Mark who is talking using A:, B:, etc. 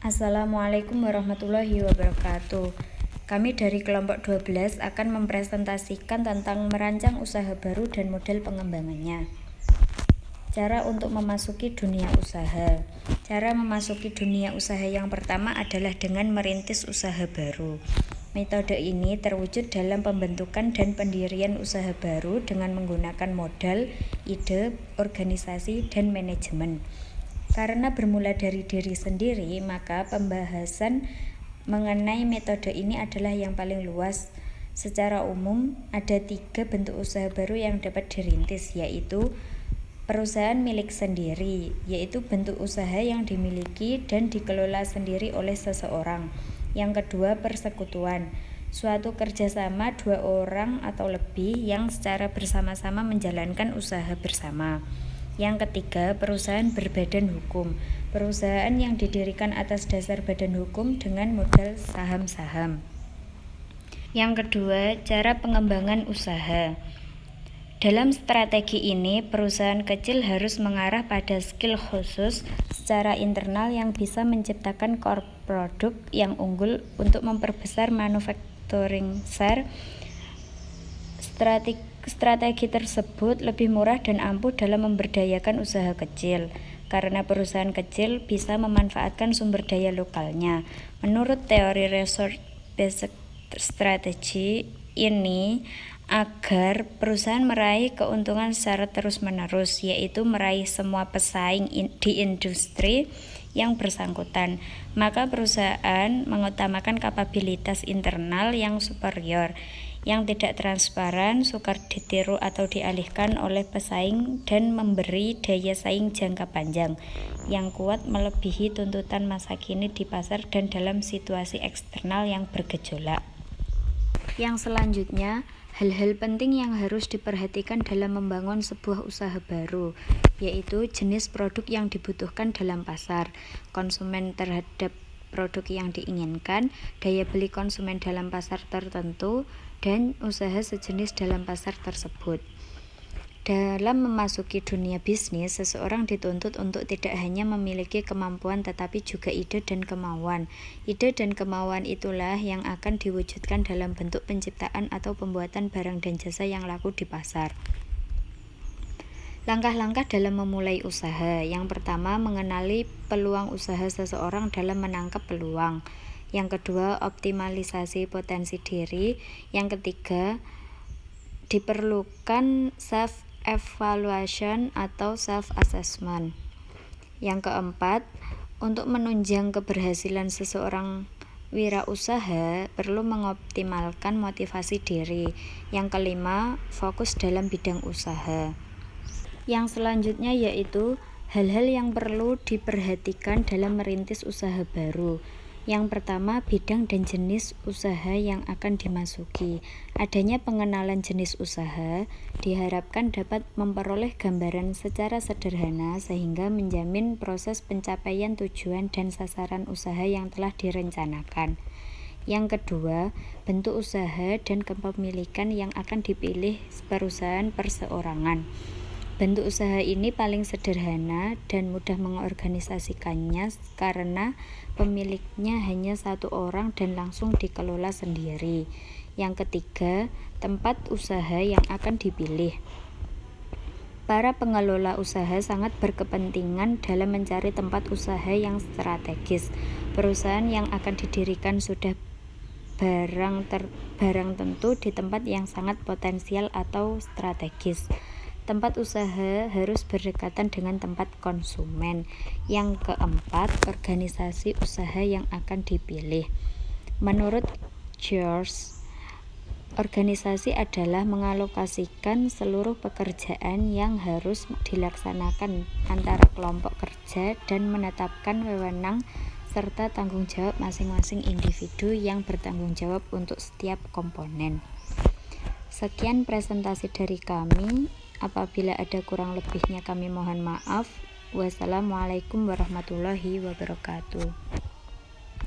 A: Assalamualaikum warahmatullahi wabarakatuh. Kami dari kelompok 12 akan mempresentasikan tentang merancang usaha baru dan model pengembangannya. Cara untuk memasuki dunia usaha. Cara memasuki dunia usaha yang pertama adalah dengan merintis usaha baru. Metode ini terwujud dalam pembentukan dan pendirian usaha baru dengan menggunakan modal, ide, organisasi, dan manajemen. Karena bermula dari diri sendiri, maka pembahasan mengenai metode ini adalah yang paling luas. Secara umum, ada 3 bentuk usaha baru yang dapat dirintis, yaitu perusahaan milik sendiri, yaitu bentuk usaha yang dimiliki dan dikelola sendiri oleh seseorang. Yang kedua, persekutuan, suatu kerjasama 2 orang atau lebih yang secara bersama-sama menjalankan usaha bersama. Yang ketiga, perusahaan berbadan hukum, perusahaan yang didirikan atas dasar badan hukum dengan modal saham-saham. Yang kedua, cara pengembangan usaha. Dalam strategi ini, perusahaan kecil harus mengarah pada skill khusus secara internal yang bisa menciptakan core produk yang unggul untuk memperbesar manufacturing share. Strategi tersebut lebih murah dan ampuh dalam memberdayakan usaha kecil, karena perusahaan kecil bisa memanfaatkan sumber daya lokalnya. Menurut teori resource-based strategy ini, agar perusahaan meraih keuntungan secara terus-menerus, yaitu meraih semua pesaing di industri yang bersangkutan, maka perusahaan mengutamakan kapabilitas internal yang superior, yang tidak transparan, sukar ditiru atau dialihkan oleh pesaing, dan memberi daya saing jangka panjang yang kuat melebihi tuntutan masa kini di pasar dan dalam situasi eksternal yang bergejolak. Yang selanjutnya, hal-hal penting yang harus diperhatikan dalam membangun sebuah usaha baru, yaitu jenis produk yang dibutuhkan dalam pasar, konsumen terhadap produk yang diinginkan, daya beli konsumen dalam pasar tertentu, dan usaha sejenis dalam pasar tersebut. Dalam memasuki dunia bisnis, seseorang dituntut untuk tidak hanya memiliki kemampuan tetapi juga ide dan kemauan. Ide dan kemauan itulah yang akan diwujudkan dalam bentuk penciptaan atau pembuatan barang dan jasa yang laku di pasar. Langkah-langkah dalam memulai usaha. Yang pertama, mengenali peluang usaha seseorang dalam menangkap peluang. Yang kedua, optimalisasi potensi diri. Yang ketiga, diperlukan self-evaluation atau self-assessment. Yang keempat, untuk menunjang keberhasilan seseorang wirausaha perlu mengoptimalkan motivasi diri. Yang kelima, fokus dalam bidang usaha. Yang selanjutnya yaitu hal-hal yang perlu diperhatikan dalam merintis usaha baru. Yang pertama, bidang dan jenis usaha yang akan dimasuki. Adanya pengenalan jenis usaha diharapkan dapat memperoleh gambaran secara sederhana sehingga menjamin proses pencapaian tujuan dan sasaran usaha yang telah direncanakan. Yang kedua, bentuk usaha dan kepemilikan yang akan dipilih perusahaan perseorangan. Bentuk usaha ini paling sederhana dan mudah mengorganisasikannya karena pemiliknya hanya 1 orang dan langsung dikelola sendiri. Yang ketiga, tempat usaha yang akan dipilih. Para pengelola usaha sangat berkepentingan dalam mencari tempat usaha yang strategis. Perusahaan yang akan didirikan sudah barang tentu di tempat yang sangat potensial atau strategis. Tempat usaha harus berdekatan dengan tempat konsumen. Yang keempat, organisasi usaha yang akan dipilih. Menurut George, organisasi adalah mengalokasikan seluruh pekerjaan yang harus dilaksanakan antara kelompok kerja dan menetapkan wewenang serta tanggung jawab masing-masing individu yang bertanggung jawab untuk setiap komponen. Sekian presentasi dari kami. Apabila ada kurang lebihnya kami mohon maaf. Wassalamualaikum warahmatullahi wabarakatuh.